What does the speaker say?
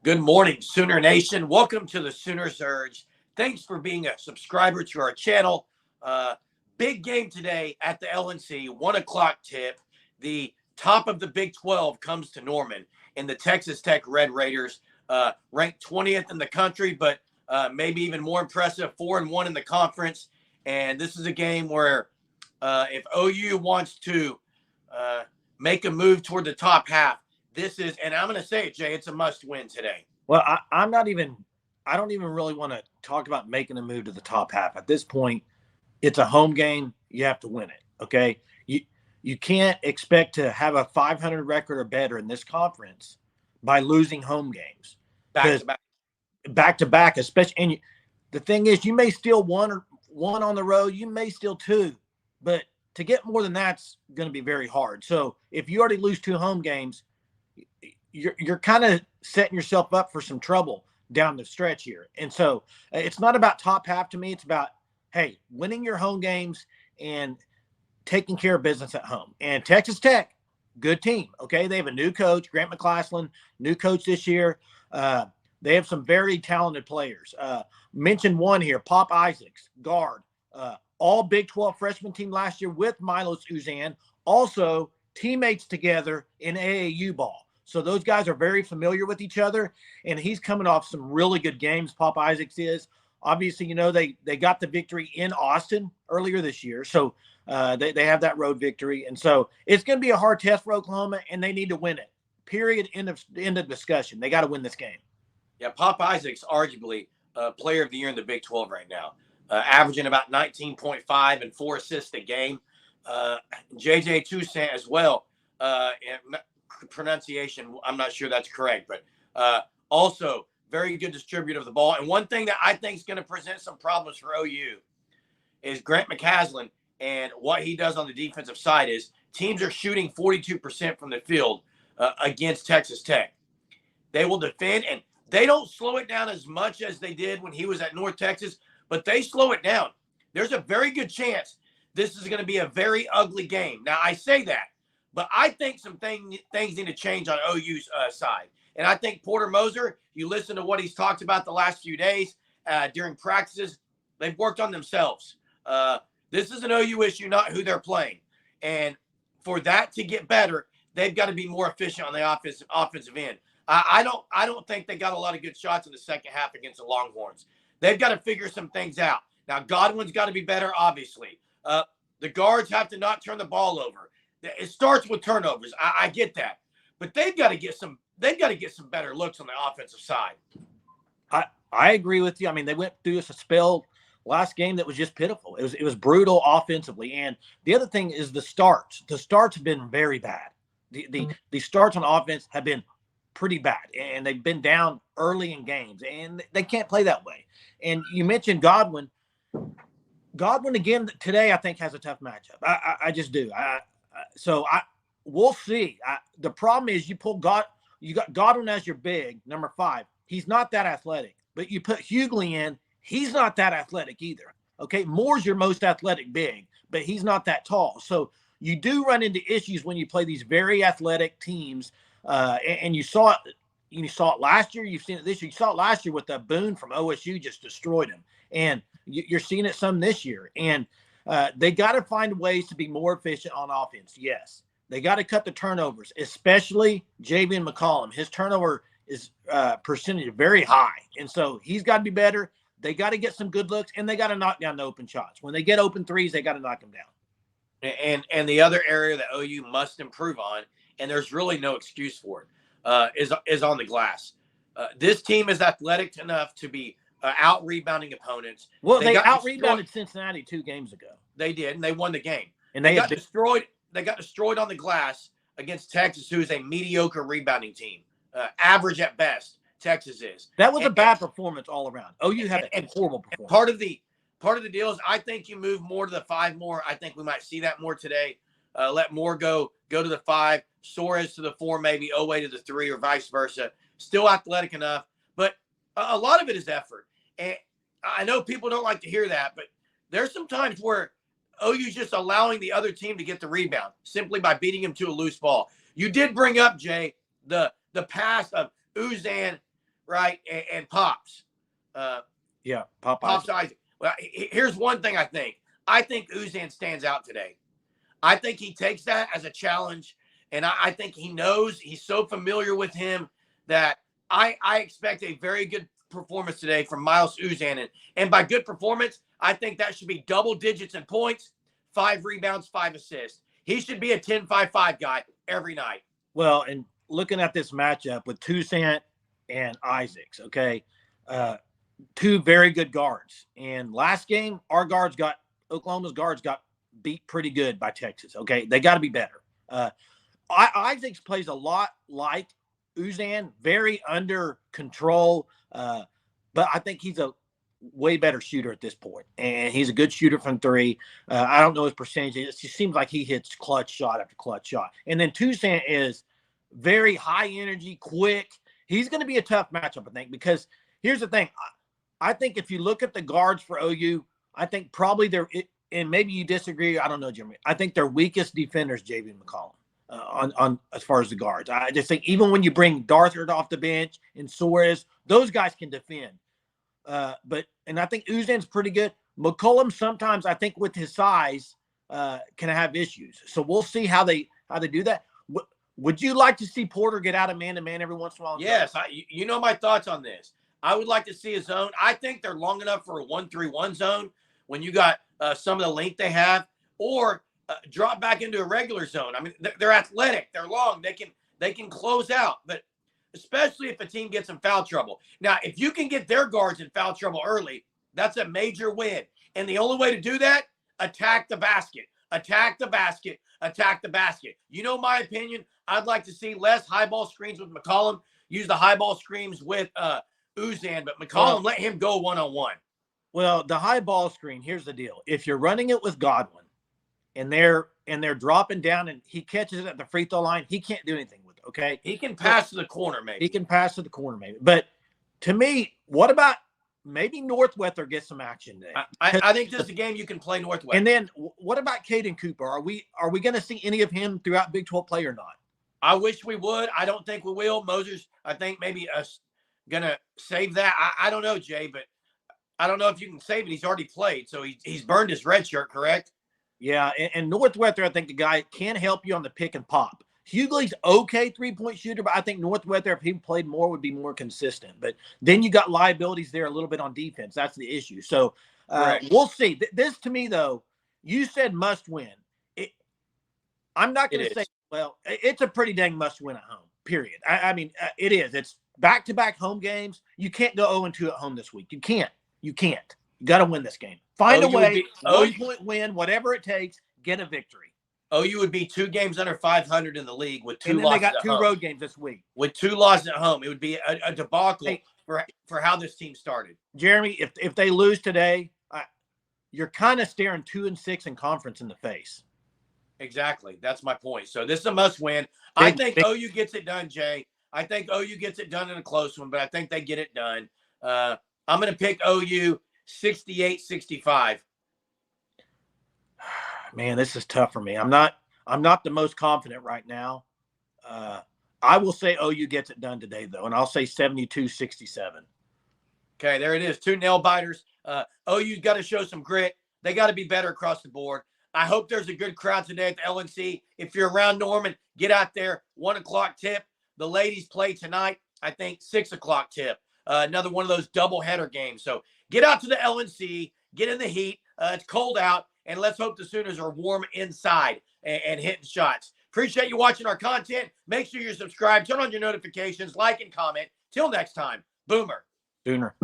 Good morning, Sooner Nation. Welcome to the Sooner Surge. Thanks for being a subscriber to our channel. Big game today at the LNC, 1 o'clock tip. The top of the Big 12 comes to Norman, and the Texas Tech Red Raiders, ranked 20th in the country, but maybe even more impressive, 4-1 in the conference. And this is a game where if OU wants to make a move toward the top half, this is, and I'm going to say it, Jay, it's a must win today. Well, I don't even really want to talk about making a move to the top half. At this point, it's a home game. You have to win it. Okay. You can't expect to have a 500 record or better in this conference by losing home games. Back to back, especially. And the thing is, you may steal one on the road. You may steal two, but to get more than that's going to be very hard. So if you already lose 2 home games, you're kind of setting yourself up for some trouble down the stretch here. And so it's not about top half to me. It's about, hey, winning your home games and taking care of business at home. And Texas Tech, good team. Okay. They have a new coach, Grant McClaslin, new coach this year. They have some very talented players. Mention one here, Pop Isaacs, guard, all Big 12 freshman team last year with Milos Uzan, also teammates together in AAU ball. So those guys are very familiar with each other, and he's coming off some really good games. Pop Isaacs is. Obviously, you know, they got the victory in Austin earlier this year. So they have that road victory. And so it's going to be a hard test for Oklahoma, and they need to win it. Period. End of discussion. They got to win this game. Yeah, Pop Isaacs, arguably player of the year in the Big 12 right now, averaging about 19.5 and 4 assists a game. JJ Toussaint as well. Pronunciation, I'm not sure that's correct, but also very good distributor of the ball. And one thing that I think is going to present some problems for OU is Grant McCaslin, and what he does on the defensive side is teams are shooting 42% from the field against Texas Tech. They will defend, and they don't slow it down as much as they did when he was at North Texas, but they slow it down. There's a very good chance this is going to be a very ugly game. Now, I say that, but I think some things need to change on OU's side. And I think Porter Moser, you listen to what he's talked about the last few days during practices, they've worked on themselves. This is an OU issue, not who they're playing. And for that to get better, they've got to be more efficient on the offensive end. I don't think they got a lot of good shots in the second half against the Longhorns. They've got to figure some things out. Now, Godwin's got to be better, obviously. The guards have to not turn the ball over. It starts with turnovers. I get that, but they've got to get some better looks on the offensive side. I agree with you. I mean, they went through a spell last game that was just pitiful. It was brutal offensively, and the other thing is the starts. The starts have been very bad. The starts on offense have been pretty bad, and they've been down early in games, and they can't play that way. And you mentioned Godwin. Godwin again today, I think, has a tough matchup. I just do. We'll see. The problem is you got Godwin as your big number 5. He's not that athletic, but you put Hughley in. He's not that athletic either. Okay. Moore's your most athletic big, but he's not that tall. So you do run into issues when you play these very athletic teams. And you saw it last year. You've seen it this year. You saw it last year with the Boone from OSU just destroyed him. And you're seeing it some this year. And they got to find ways to be more efficient on offense. Yes. They got to cut the turnovers, especially Javian McCollum. His turnover is percentage very high. And so he's got to be better. They got to get some good looks, and they got to knock down the open shots. When they get open threes, they got to knock them down. And the other area that OU must improve on, and there's really no excuse for it, is on the glass. This team is athletic enough to be out-rebounding opponents. Well, they out-rebounded Cincinnati 2 games ago. They did, and they won the game. And they got destroyed. They got destroyed on the glass against Texas, who is a mediocre rebounding team. Average at best, Texas is. That was a bad performance all around. OU had a horrible performance. Part of the deal is I think you move more to the 5 more. I think we might see that more today. Let Moore go to the 5, Suarez to the 4, maybe Owe to the 3, or vice versa. Still athletic enough, but a lot of it is effort. And I know people don't like to hear that, but there's some times where OU's just allowing the other team to get the rebound simply by beating him to a loose ball. You did bring up, Jay, the pass of Uzan right, and Pops. Yeah, Pop Pops Isaac. Isaac. Well, here's one thing I think. I think Uzan stands out today. I think he takes that as a challenge, and I think he knows, he's so familiar with him that I expect a very good performance today from Miles Uzan. And by good performance, I think that should be double digits in points, 5 rebounds, 5 assists. He should be a 10-5-5 guy every night. Well, and looking at this matchup with Toussaint and Isaacs, okay, two very good guards. And last game, Oklahoma's guards got beat pretty good by Texas. Okay, they got to be better. Isaacs plays a lot like Uzan, very under control, but I think he's a way better shooter at this point, and he's a good shooter from three. I don't know his percentage. It just seems like he hits clutch shot after clutch shot. And then Toussaint is very high energy, quick. He's going to be a tough matchup, I think, because here's the thing. I think if you look at the guards for OU, I think probably and maybe you disagree. I don't know, Jimmy. I think their weakest defenders, JV McCollum, on as far as the guards. I just think even when you bring Darthard off the bench and Suarez, those guys can defend. And I think Uzan's pretty good. McCollum sometimes, I think, with his size, can have issues. So we'll see how they do that. Would you like to see Porter get out of man-to-man every once in a while? Yes, you know my thoughts on this. I would like to see a zone. I think they're long enough for a 1-3-1 zone when you got some of the length they have, or drop back into a regular zone. I mean, they're athletic, they're long, they can close out, but especially if a team gets in foul trouble. Now, if you can get their guards in foul trouble early, that's a major win. And the only way to do that, attack the basket, attack the basket, attack the basket. You know my opinion. I'd like to see less high ball screens with McCollum, use the high ball screens with Uzan, but McCollum, let him go one-on-one. Well, the high ball screen, here's the deal. If you're running it with Godwin and they're dropping down and he catches it at the free throw line, he can't do anything with it, okay? He can pass to the corner, maybe. He can pass to the corner, maybe. But to me, what about maybe Northwestern gets some action today? I think this is a game you can play Northwestern. And then what about Caden Cooper? Are we going to see any of him throughout Big 12 play or not? I wish we would. I don't think we will. Mosers, I think maybe us going to save that. I don't know, Jay, but I don't know if you can save it. He's already played, so he's burned his red shirt, correct? Yeah, and Northwestern, I think the guy can help you on the pick and pop. Hughley's okay three-point shooter, but I think Northwestern, if he played more, would be more consistent. But then you got liabilities there a little bit on defense. That's the issue. So we'll see. This, to me, though, you said must win. I'm not going to say, well, it's a pretty dang must win at home, period. I mean, it is. It's back-to-back home games. You can't go 0-2 at home this week. You can't. You got to win this game. Find a way, 1-point win, whatever it takes, get a victory. OU would be 2 games under 500 in the league with 2 losses. And then they got 2 road games this week. With 2 losses at home, it would be a debacle for how this team started. Jeremy, if they lose today, you're kind of staring 2-6 in conference in the face. Exactly. That's my point. So this is a must win. I think OU gets it done, Jay. I think OU gets it done in a close one, but I think they get it done. I'm going to pick OU 68-65. Man, this is tough for me. I'm not the most confident right now. I will say OU gets it done today, though, and I'll say 72-67. Okay, there it is. 2 nail biters. OU's got to show some grit. They got to be better across the board. I hope there's a good crowd today at the LNC. If you're around Norman, get out there. 1 o'clock tip. The ladies play tonight, I think 6 o'clock tip. Another one of those doubleheader games. So get out to the LNC, get in the heat. It's cold out, and let's hope the Sooners are warm inside and hitting shots. Appreciate you watching our content. Make sure you're subscribed, turn on your notifications, like and comment. Till next time, Boomer. Sooner.